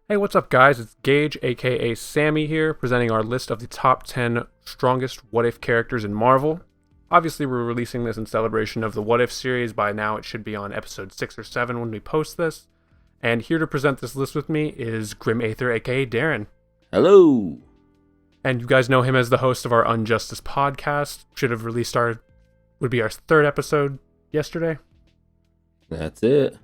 Hey, what's up, guys? It's Gage, aka Sammy here, presenting our list of the top 10 strongest What If characters in Marvel. Obviously, we're releasing this in celebration of the What If series. By now, it should be on episode 6 or 7 when we post this. And here to present this list with me is GrimAether, aka Darin. Hello! And you guys know him as the host of our Unjustice Podcast. Would be our third episode yesterday. That's it.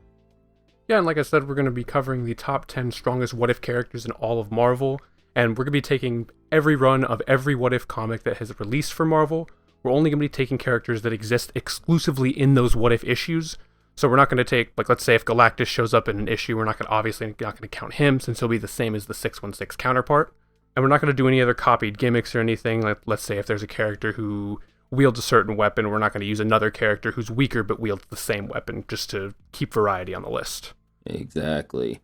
Yeah, and like I said, we're going to be covering the top 10 strongest What If characters in all of Marvel, and we're going to be taking every run of every What If comic that has released for Marvel. We're only going to be taking characters that exist exclusively in those What If issues, so we're not going to take, let's say if Galactus shows up in an issue, we're not going to count him, since he'll be the same as the 616 counterpart, and we're not going to do any other copied gimmicks or anything. Let's say if there's a character who wields a certain weapon, we're not going to use another character who's weaker but wields the same weapon, just to keep variety on the list. Exactly.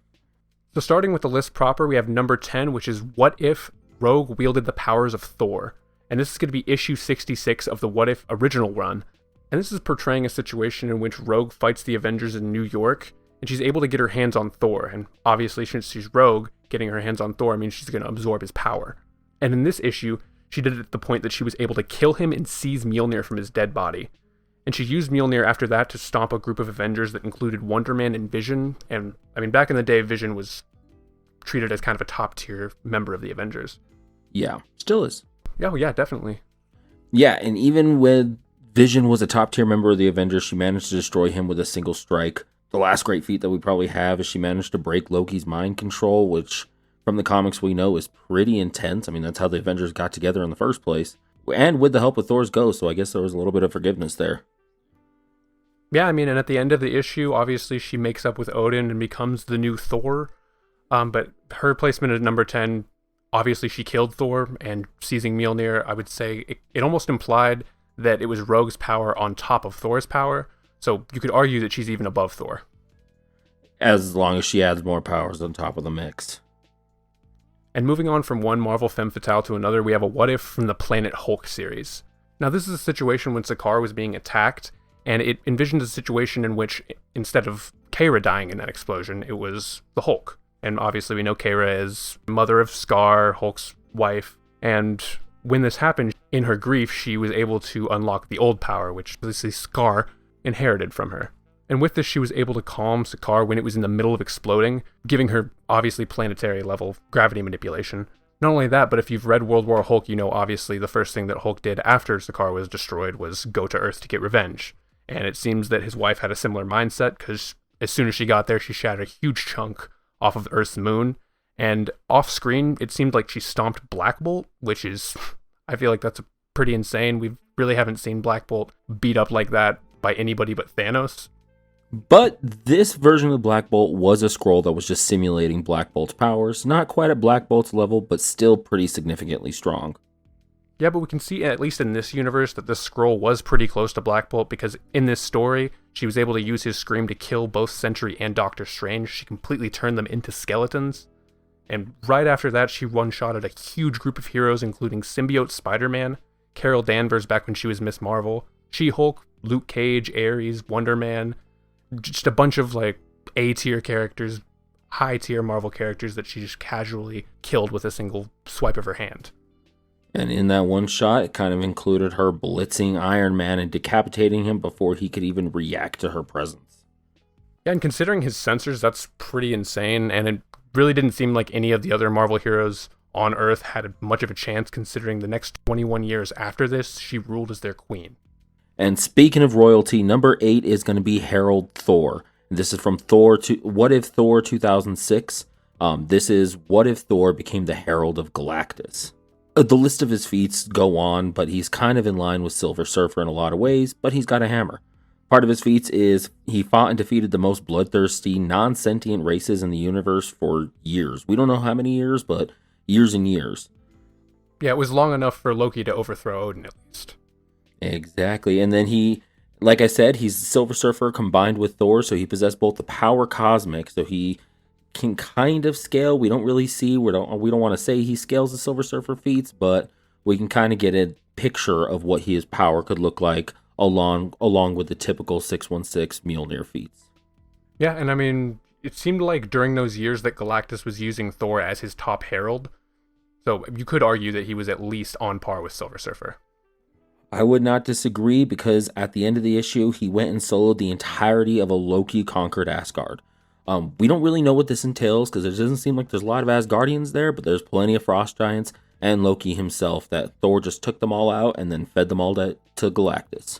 So starting with the list proper, we have number 10, which is What If Rogue Wielded the Powers of Thor. And this is going to be issue 66 of the What If original run. And this is portraying a situation in which Rogue fights the Avengers in New York, and she's able to get her hands on Thor. And obviously, since she's Rogue, getting her hands on Thor means she's going to absorb his power. And in this issue, she did it at the point that she was able to kill him and seize Mjolnir from his dead body. And she used Mjolnir after that to stomp a group of Avengers that included Wonder Man and Vision. And, back in the day, Vision was treated as kind of a top-tier member of the Avengers. Yeah, still is. Oh, yeah, definitely. Yeah, and even when Vision was a top-tier member of the Avengers, she managed to destroy him with a single strike. The last great feat that we probably have is she managed to break Loki's mind control, which, from the comics we know, is pretty intense. That's how the Avengers got together in the first place. And with the help of Thor's ghost, so I guess there was a little bit of forgiveness there. Yeah, and at the end of the issue, obviously she makes up with Odin and becomes the new Thor. But her placement at number 10, obviously she killed Thor, and seizing Mjolnir, I would say it almost implied that it was Rogue's power on top of Thor's power. So you could argue that she's even above Thor. As long as she adds more powers on top of the mix. And moving on from one Marvel femme fatale to another, we have a What If from the Planet Hulk series. Now this is a situation when Sakaar was being attacked, and it envisions a situation in which, instead of Kara dying in that explosion, it was the Hulk. And obviously we know Kara is mother of Scar, Hulk's wife. And when this happened, in her grief, she was able to unlock the old power, which obviously Scar inherited from her. And with this, she was able to calm Sakaar when it was in the middle of exploding, giving her obviously planetary level gravity manipulation. Not only that, but if you've read World War Hulk, you know obviously the first thing that Hulk did after Sakaar was destroyed was go to Earth to get revenge. And it seems that his wife had a similar mindset, because as soon as she got there, she shattered a huge chunk off of Earth's moon. And off screen, it seemed like she stomped Black Bolt, which is, I feel like that's pretty insane. We really haven't seen Black Bolt beat up like that by anybody but Thanos. But this version of Black Bolt was a scroll that was just simulating Black Bolt's powers. Not quite at Black Bolt's level, but still pretty significantly strong. Yeah, but we can see, at least in this universe, that this scroll was pretty close to Black Bolt, because in this story, she was able to use his scream to kill both Sentry and Doctor Strange. She completely turned them into skeletons. And right after that, she one-shotted a huge group of heroes, including symbiote SpiderMan, Carol Danvers back when she was Miss Marvel, She-Hulk, Luke Cage, Ares, Wonder Man, just a bunch of A-tier characters, high-tier Marvel characters that she just casually killed with a single swipe of her hand. And in that one shot, it kind of included her blitzing Iron Man and decapitating him before he could even react to her presence. Yeah, and considering his sensors, that's pretty insane, and it really didn't seem like any of the other Marvel heroes on Earth had much of a chance, considering the next 21 years after this, she ruled as their queen. And speaking of royalty, number 8 is going to be Herald Thor. This is from What If Thor 2006. This is What If Thor became the Herald of Galactus. The list of his feats go on, but he's kind of in line with Silver Surfer in a lot of ways, but he's got a hammer. Part of his feats is he fought and defeated the most bloodthirsty, non-sentient races in the universe for years. We don't know how many years, but years and years. Yeah, it was long enough for Loki to overthrow Odin, at least. Exactly, and then he, like I said, he's Silver Surfer combined with Thor, so he possessed both the power cosmic, so he can kind of scale. We don't really see, we don't want to say he scales the Silver Surfer feats, but we can kind of get a picture of what his power could look like along with the typical 616 Mjolnir feats. Yeah, and it seemed like during those years that Galactus was using Thor as his top herald. So you could argue that he was at least on par with Silver Surfer. I would not disagree, because at the end of the issue, he went and soloed the entirety of a Loki conquered Asgard. We don't really know what this entails, because it doesn't seem like there's a lot of Asgardians there, but there's plenty of frost giants and Loki himself that Thor just took them all out and then fed them all to Galactus.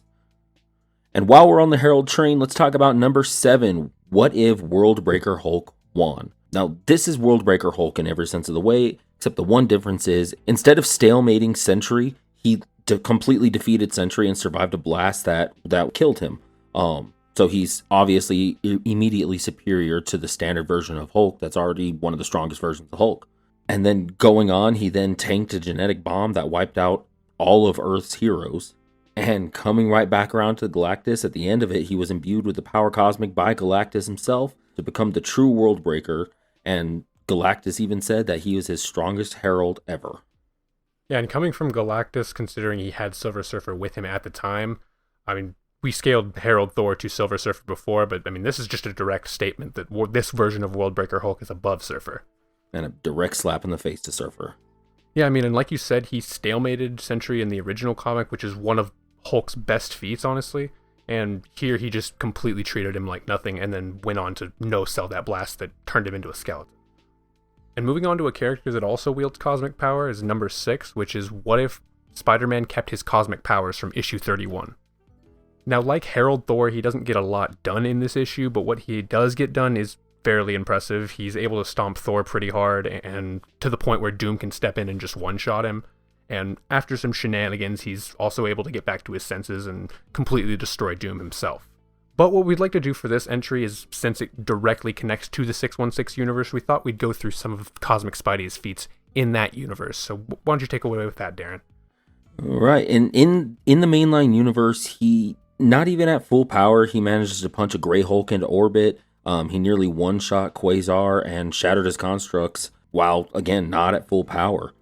And while we're on the Herald train, let's talk about number 7. What if Worldbreaker Hulk won? Now, this is Worldbreaker Hulk in every sense of the way, except the one difference is, instead of stalemating Sentry, he completely defeated Sentry and survived a blast that killed him. So he's obviously immediately superior to the standard version of Hulk that's already one of the strongest versions of Hulk. And then going on, he then tanked a genetic bomb that wiped out all of Earth's heroes. And coming right back around to Galactus, at the end of it, he was imbued with the power cosmic by Galactus himself to become the true Worldbreaker. And Galactus even said that he was his strongest herald ever. Yeah, and coming from Galactus, considering he had Silver Surfer with him at the time, I mean, we scaled Herald Thor to Silver Surfer before, but I mean, this is just a direct statement that this version of Worldbreaker Hulk is above Surfer. And a direct slap in the face to Surfer. Yeah, I mean, and like you said, he stalemated Sentry in the original comic, which is one of Hulk's best feats, honestly. And here he just completely treated him like nothing and then went on to no-sell that blast that turned him into a skeleton. And moving on to a character that also wields cosmic power is number 6, which is what if Spider-Man kept his cosmic powers from issue 31. Now, like Herald Thor, he doesn't get a lot done in this issue, but what he does get done is fairly impressive. He's able to stomp Thor pretty hard, and to the point where Doom can step in and just one-shot him. And after some shenanigans, he's also able to get back to his senses and completely destroy Doom himself. But what we'd like to do for this entry is, since it directly connects to the 616 universe, we thought we'd go through some of Cosmic Spidey's feats in that universe. So why don't you take away with that, Darin? All right. And in the mainline universe, he, not even at full power, he manages to punch a Grey Hulk into orbit. He nearly one-shot Quasar and shattered his constructs while, again, not at full power.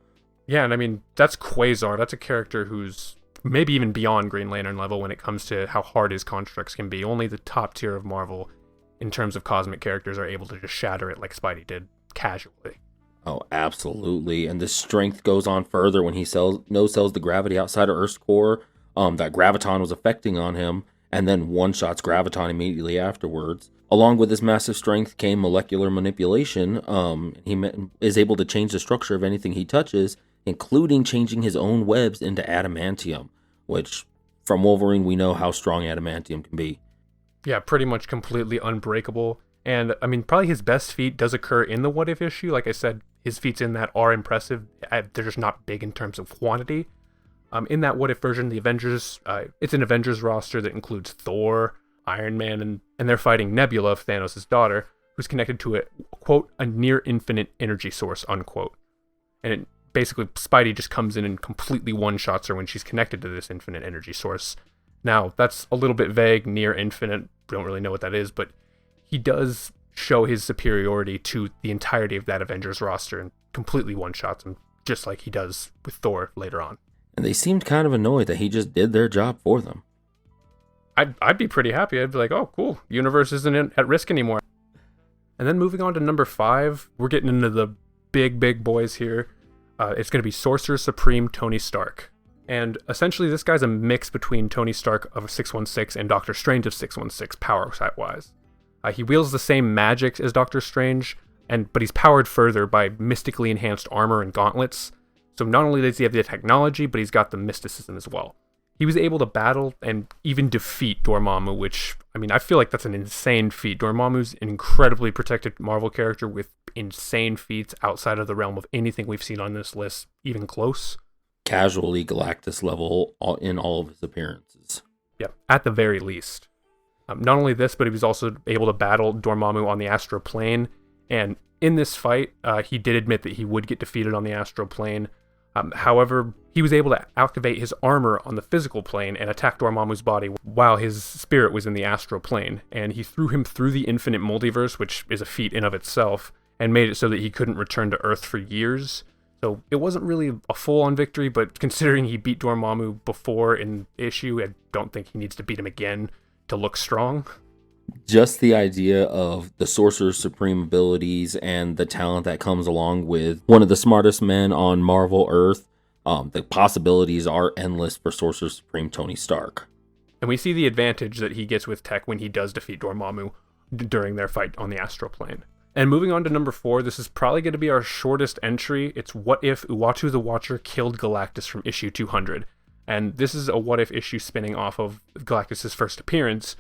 Yeah, and I mean, that's Quasar. That's a character who's maybe even beyond Green Lantern level when it comes to how hard his constructs can be. Only the top tier of Marvel, in terms of cosmic characters, are able to just shatter it like Spidey did casually. Oh, absolutely. And the strength goes on further when he no-sells the gravity outside of Earth's core that Graviton was affecting on him, and then one-shots Graviton immediately afterwards. Along with his massive strength came molecular manipulation. He is able to change the structure of anything he touches, including changing his own webs into adamantium, which, from Wolverine, we know how strong adamantium can be. Yeah, pretty much completely unbreakable. And, I mean, probably his best feat does occur in the What If issue. Like I said, his feats in that are impressive. They're just not big in terms of quantity. In that What If version, the Avengers, it's an Avengers roster that includes Thor, Iron Man, and they're fighting Nebula, Thanos' daughter, who's connected to a, quote, a near infinite energy source, unquote. And basically, Spidey just comes in and completely one-shots her when she's connected to this infinite energy source. Now, that's a little bit vague, near infinite, we don't really know what that is, but he does show his superiority to the entirety of that Avengers roster and completely one-shots him, just like he does with Thor later on. And they seemed kind of annoyed that he just did their job for them. I'd be pretty happy. I'd be like, oh, cool, universe isn't at risk anymore. And then moving on to number 5, we're getting into the big boys here. It's going to be Sorcerer Supreme Tony Stark. And essentially, this guy's a mix between Tony Stark of 616 and Doctor Strange of 616, power set-wise. He wields the same magic as Doctor Strange, but he's powered further by mystically enhanced armor and gauntlets. So not only does he have the technology, but he's got the mysticism as well. He was able to battle and even defeat Dormammu, which, I mean, I feel like that's an insane feat. Dormammu's an incredibly protected Marvel character with insane feats outside of the realm of anything we've seen on this list, even close. Casually Galactus level in all of his appearances. Yeah, at the very least. Not only this, but he was also able to battle Dormammu on the astral plane. And in this fight, he did admit that he would get defeated on the astral plane. However, he was able to activate his armor on the physical plane and attack Dormammu's body while his spirit was in the astral plane. And he threw him through the infinite multiverse, which is a feat in of itself, and made it so that he couldn't return to Earth for years. So it wasn't really a full-on victory, but considering he beat Dormammu before in issue, I don't think he needs to beat him again to look strong. Just the idea of the Sorcerer Supreme abilities and the talent that comes along with one of the smartest men on Marvel Earth, the possibilities are endless for Sorcerer Supreme Tony Stark. And we see the advantage that he gets with tech when he does defeat Dormammu during their fight on the astral plane. And moving on to number 4, this is probably going to be our shortest entry. It's what if Uatu the Watcher killed Galactus from issue 200. And this is a what if issue spinning off of Galactus' first appearance,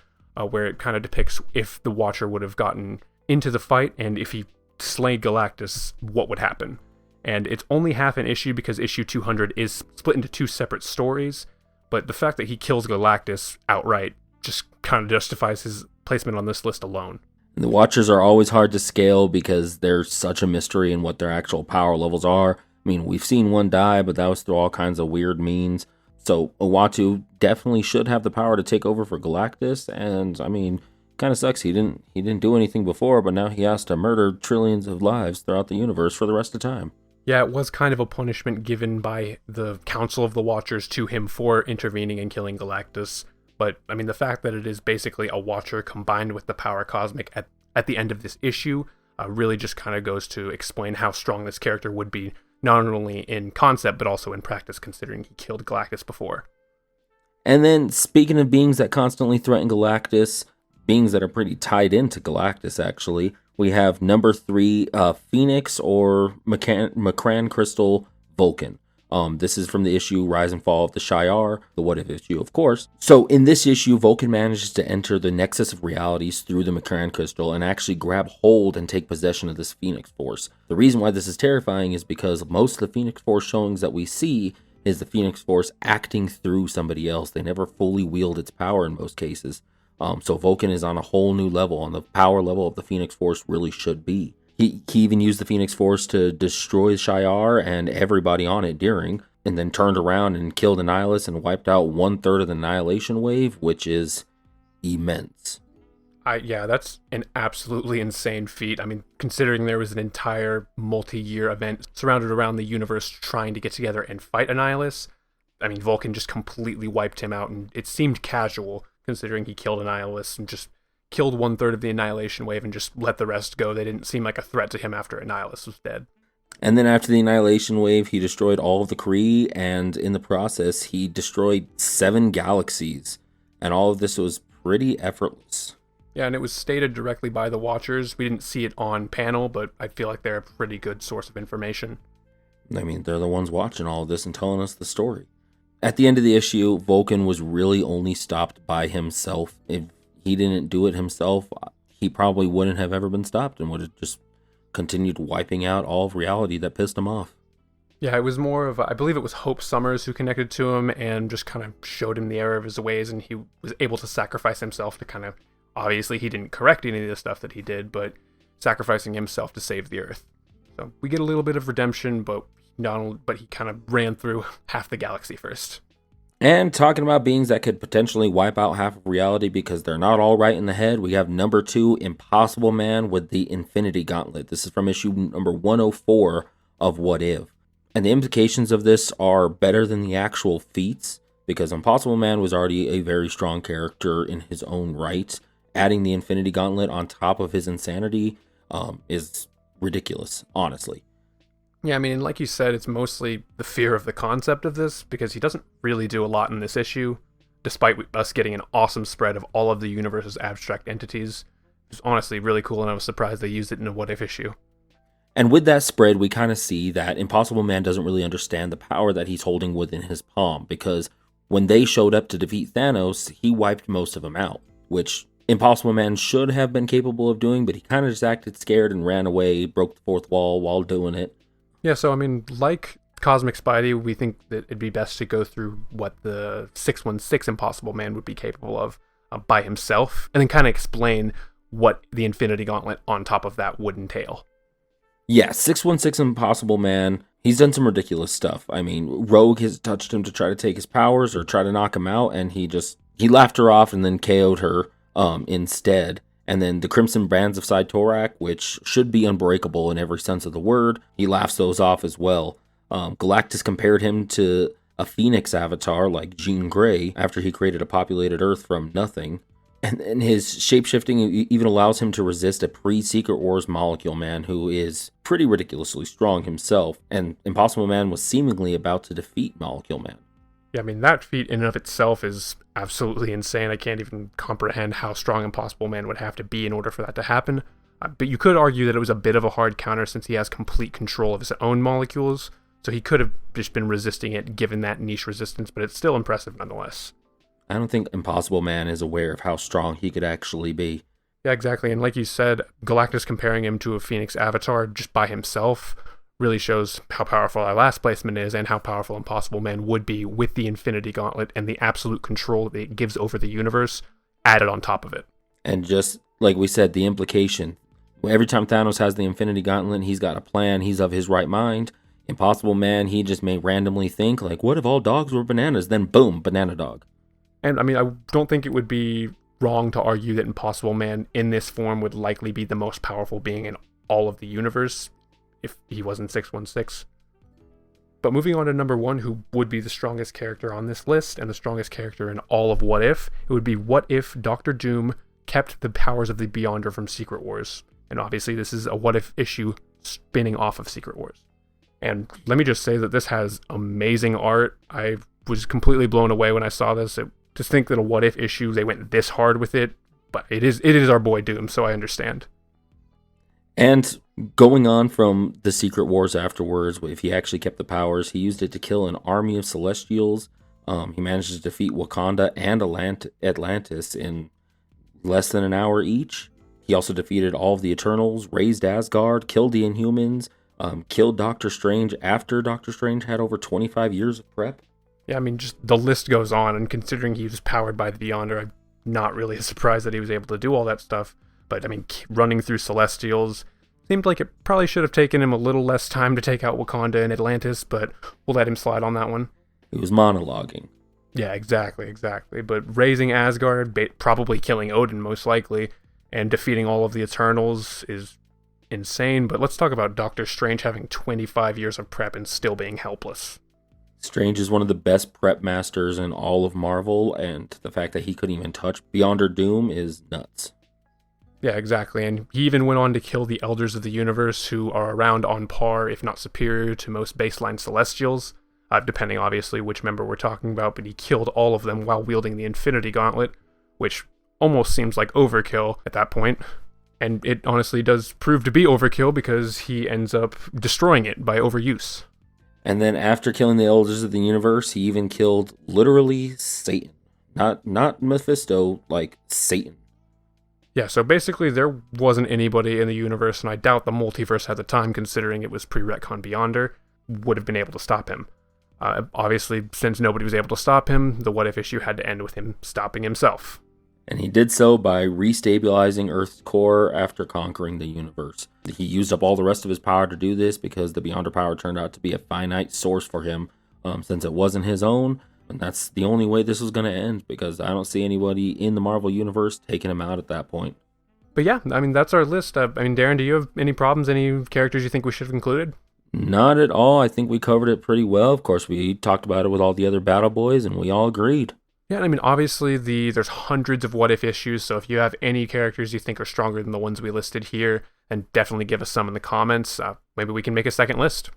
where it kind of depicts if the Watcher would have gotten into the fight and if he slayed Galactus, what would happen. And it's only half an issue because issue 200 is split into 2 separate stories, but the fact that he kills Galactus outright just kind of justifies his placement on this list alone. The Watchers are always hard to scale because there's such a mystery in what their actual power levels are. I mean, we've seen one die, but that was through all kinds of weird means. So Uatu definitely should have the power to take over for Galactus, and I mean, kind of sucks he didn't do anything before, but now he has to murder trillions of lives throughout the universe for the rest of time. Yeah, it was kind of a punishment given by the Council of the Watchers to him for intervening and killing Galactus. But, I mean, the fact that it is basically a Watcher combined with the power cosmic at the end of this issue really just kind of goes to explain how strong this character would be, not only in concept, but also in practice, considering he killed Galactus before. And then, speaking of beings that constantly threaten Galactus, beings that are pretty tied into Galactus, actually, we have number 3, Phoenix or Macran Crystal Vulcan. This is from the issue Rise and Fall of the Shi'ar, the What If issue, of course. So in this issue, Vulcan manages to enter the Nexus of Realities through the Macran Crystal and actually grab hold and take possession of this Phoenix Force. The reason why this is terrifying is because most of the Phoenix Force showings that we see is the Phoenix Force acting through somebody else. They never fully wield its power in most cases. So Vulcan is on a whole new level, on the power level of the Phoenix Force really should be. He even used the Phoenix Force to destroy Shi'ar and everybody on it during, and then turned around and killed Annihilus and wiped out 1/3 of the Annihilation Wave, which is immense. Yeah, that's an absolutely insane feat. I mean, considering there was an entire multi-year event surrounded around the universe trying to get together and fight Annihilus, I mean, Vulcan just completely wiped him out, and it seemed casual, considering he killed Annihilus and just killed 1/3 of the Annihilation Wave and just let the rest go. They didn't seem like a threat to him after Annihilus was dead. And then after the Annihilation Wave, he destroyed all of the Kree, and in the process, he destroyed 7 galaxies. And all of this was pretty effortless. Yeah, and it was stated directly by the Watchers. We didn't see it on panel, but I feel like they're a pretty good source of information. I mean, they're the ones watching all of this and telling us the story. At the end of the issue, Vulcan was really only stopped by himself. If he didn't do it himself, he probably wouldn't have ever been stopped and would have just continued wiping out all of reality that pissed him off. Yeah, it was more of, I believe it was Hope Summers who connected to him and just kind of showed him the error of his ways, and he was able to sacrifice himself to kind of, obviously he didn't correct any of the stuff that he did, but sacrificing himself to save the Earth. So we get a little bit of redemption, but he kind of ran through half the galaxy first. And talking about beings that could potentially wipe out half of reality because they're not all right in the head, we have number 2, Impossible Man with the Infinity Gauntlet. This is from issue number 104 of What If. And the implications of this are better than the actual feats, because Impossible Man was already a very strong character in his own right. Adding the Infinity Gauntlet on top of his insanity is ridiculous, honestly. Yeah, I mean, like you said, it's mostly the fear of the concept of this, because he doesn't really do a lot in this issue, despite us getting an awesome spread of all of the universe's abstract entities. It's honestly really cool, and I was surprised they used it in a What If issue. And with that spread, we kind of see that Impossible Man doesn't really understand the power that he's holding within his palm, because when they showed up to defeat Thanos, he wiped most of them out, which Impossible Man should have been capable of doing, but he kind of just acted scared and ran away, broke the fourth wall while doing it. Yeah, so I mean, like Cosmic Spidey, we think that it'd be best to go through what the 616 Impossible Man would be capable of by himself, and then kind of explain what the Infinity Gauntlet on top of that would entail. Yeah, 616 Impossible Man, he's done some ridiculous stuff. I mean, Rogue has touched him to try to take his powers or try to knock him out, and he laughed her off and then KO'd her instead. And then the Crimson Brands of Cytorak, which should be unbreakable in every sense of the word, he laughs those off as well. Galactus compared him to a Phoenix avatar like Jean Grey after he created a populated Earth from nothing. And his shapeshifting even allows him to resist a pre-Secret Wars Molecule Man who is pretty ridiculously strong himself, and Impossible Man was seemingly about to defeat Molecule Man. Yeah, I mean, that feat in and of itself is absolutely insane. I can't even comprehend how strong Impossible Man would have to be in order for that to happen. But you could argue that it was a bit of a hard counter since he has complete control of his own molecules, so he could have just been resisting it given that niche resistance, but it's still impressive nonetheless. I don't think Impossible Man is aware of how strong he could actually be. Yeah, exactly. And like you said, Galactus comparing him to a Phoenix Avatar just by himself really shows how powerful our last placement is and how powerful Impossible Man would be with the Infinity Gauntlet and the absolute control that it gives over the universe added on top of it. And just like we said, the implication. Every time Thanos has the Infinity Gauntlet, he's got a plan, he's of his right mind. Impossible Man, he just may randomly think, like, what if all dogs were bananas? Then boom, banana dog. And I mean, I don't think it would be wrong to argue that Impossible Man in this form would likely be the most powerful being in all of the universe if he wasn't 616. But moving on to number 1, who would be the strongest character on this list and the strongest character in all of What If, it would be what if Dr. Doom kept the powers of the Beyonder from Secret Wars. And obviously this is a What If issue spinning off of Secret Wars. And let me just say that this has amazing art. I was completely blown away when I saw this. To think that a What If issue, they went this hard with it, but it is our boy Doom, so I understand. And going on from the Secret Wars afterwards, if he actually kept the powers, he used it to kill an army of Celestials. He managed to defeat Wakanda and Atlantis in less than an hour each. He also defeated all of the Eternals, raised Asgard, killed the Inhumans, killed Doctor Strange after Doctor Strange had over 25 years of prep. Yeah, I mean, just the list goes on, and considering he was powered by the Beyonder, I'm not really surprised that he was able to do all that stuff. But, I mean, running through Celestials seemed like it probably should have taken him a little less time to take out Wakanda and Atlantis, but we'll let him slide on that one. He was monologuing. Yeah, exactly. But raising Asgard, probably killing Odin most likely, and defeating all of the Eternals is insane. But let's talk about Doctor Strange having 25 years of prep and still being helpless. Strange is one of the best prep masters in all of Marvel, and the fact that he couldn't even touch Beyonder Doom is nuts. Yeah, exactly. And he even went on to kill the Elders of the Universe, who are around on par, if not superior, to most baseline Celestials, depending obviously which member we're talking about, but he killed all of them while wielding the Infinity Gauntlet, which almost seems like overkill at that point. And it honestly does prove to be overkill because he ends up destroying it by overuse. And then after killing the Elders of the Universe, he even killed literally Satan. Not Mephisto, like Satan. Yeah, so basically there wasn't anybody in the universe, and I doubt the multiverse at the time, considering it was pre-retcon Beyonder, would have been able to stop him. Obviously, since nobody was able to stop him, the What If issue had to end with him stopping himself. And he did so by restabilizing Earth's core after conquering the universe. He used up all the rest of his power to do this because the Beyonder power turned out to be a finite source for him, since it wasn't his own. And that's the only way this was going to end, because I don't see anybody in the Marvel Universe taking him out at that point. But yeah, I mean, that's our list. Darren, do you have any problems, any characters you think we should have included? Not at all. I think we covered it pretty well. Of course, we talked about it with all the other Battle Boys, and we all agreed. Yeah, I mean, obviously, there's hundreds of What If issues, so if you have any characters you think are stronger than the ones we listed here, then definitely give us some in the comments. Maybe we can make a second list.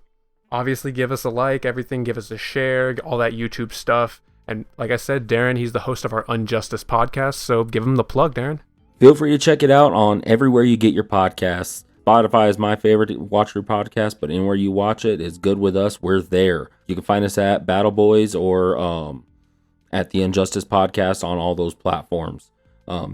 Obviously, give us a like, everything, give us a share, all that YouTube stuff. And like I said, Darin, he's the host of our Unjustice Podcast, so give him the plug, Darin. Feel free to check it out on everywhere you get your podcasts. Spotify is my favorite watch your podcast, but anywhere you watch it is good with us. We're there. You can find us at Battle Boys or at the Unjustice Podcast on all those platforms.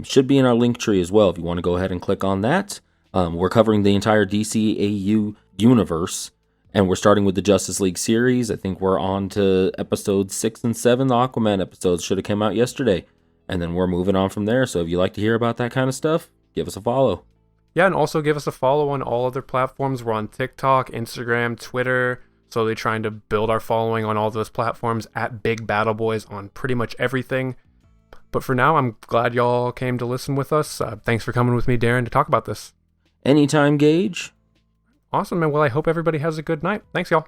Should be in our link tree as well if you want to go ahead and click on that. We're covering the entire DCAU universe, and we're starting with the Justice League series. I think we're on to episodes 6 and 7. The Aquaman episodes should have come out yesterday. And then we're moving on from there. So if you like to hear about that kind of stuff, give us a follow. Yeah, and also give us a follow on all other platforms. We're on TikTok, Instagram, Twitter. Slowly trying to build our following on all those platforms at Big Battle Boys on pretty much everything. But for now, I'm glad y'all came to listen with us. Thanks for coming with me, Darin, to talk about this. Anytime, Gage. Awesome, and well, I hope everybody has a good night. Thanks, y'all.